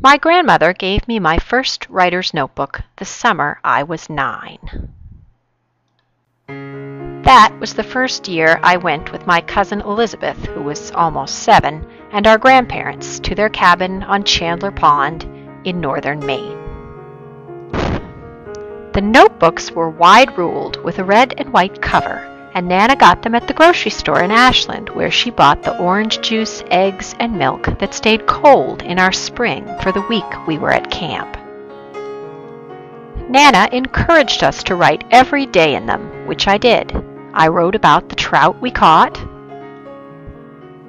My grandmother gave me my first writer's notebook the summer I was 9. That was the first year I went with my cousin Elizabeth, who was almost 7, and our grandparents to their cabin on Chandler Pond in northern Maine. The notebooks were wide-ruled with a red and white cover, and Nana got them at the grocery store in Ashland, where she bought the orange juice, eggs, and milk that stayed cold in our spring for the week we were at camp. Nana encouraged us to write every day in them, which I did. I wrote about the trout we caught,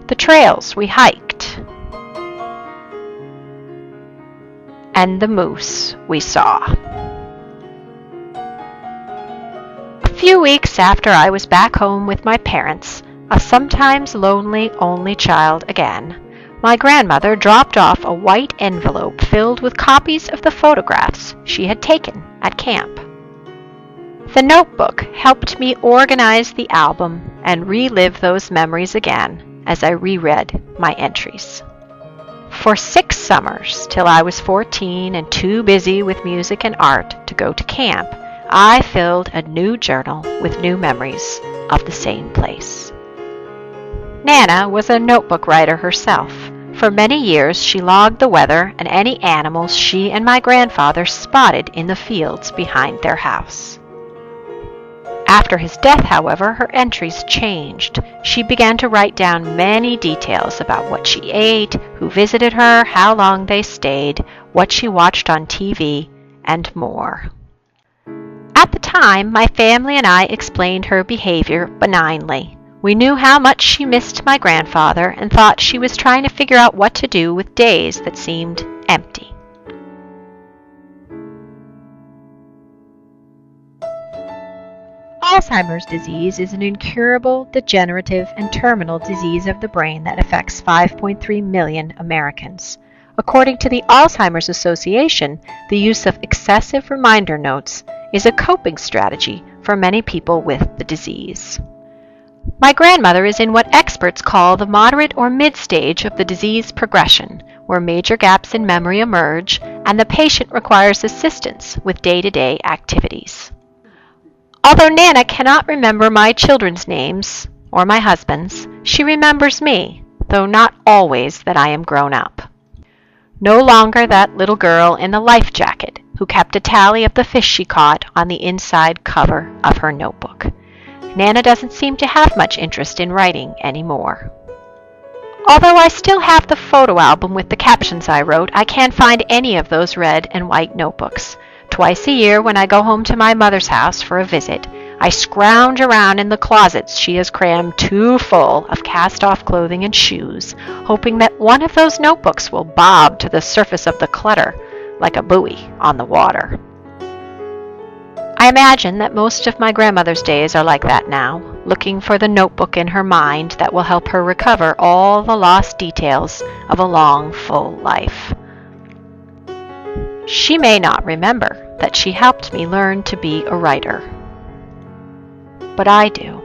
the trails we hiked, and the moose we saw. A few weeks after I was back home with my parents, a sometimes lonely only child again, my grandmother dropped off a white envelope filled with copies of the photographs she had taken at camp. The notebook helped me organize the album and relive those memories again as I reread my entries. For 6 summers, till I was 14 and too busy with music and art to go to camp, I filled a new journal with new memories of the same place. Nana was a notebook writer herself. For many years she logged the weather and any animals she and my grandfather spotted in the fields behind their house. After his death, however, her entries changed. She began to write down many details about what she ate, who visited her, how long they stayed, what she watched on TV, and more. At the time, my family and I explained her behavior benignly. We knew how much she missed my grandfather and thought she was trying to figure out what to do with days that seemed empty. Alzheimer's disease is an incurable, degenerative, and terminal disease of the brain that affects 5.3 million Americans. According to the Alzheimer's Association, the use of excessive reminder notes is a coping strategy for many people with the disease. My grandmother is in what experts call the moderate or mid-stage of the disease progression, where major gaps in memory emerge and the patient requires assistance with day-to-day activities. Although Nana cannot remember my children's names or my husband's, she remembers me, though not always that I am grown up. No longer that little girl in the life jacket who kept a tally of the fish she caught on the inside cover of her notebook. Nana doesn't seem to have much interest in writing anymore. Although I still have the photo album with the captions I wrote, I can't find any of those red and white notebooks. Twice a year when I go home to my mother's house for a visit, I scrounge around in the closets she has crammed too full of cast-off clothing and shoes, hoping that one of those notebooks will bob to the surface of the clutter like a buoy on the water. I imagine that most of my grandmother's days are like that now, looking for the notebook in her mind that will help her recover all the lost details of a long, full life. She may not remember that she helped me learn to be a writer, but I do.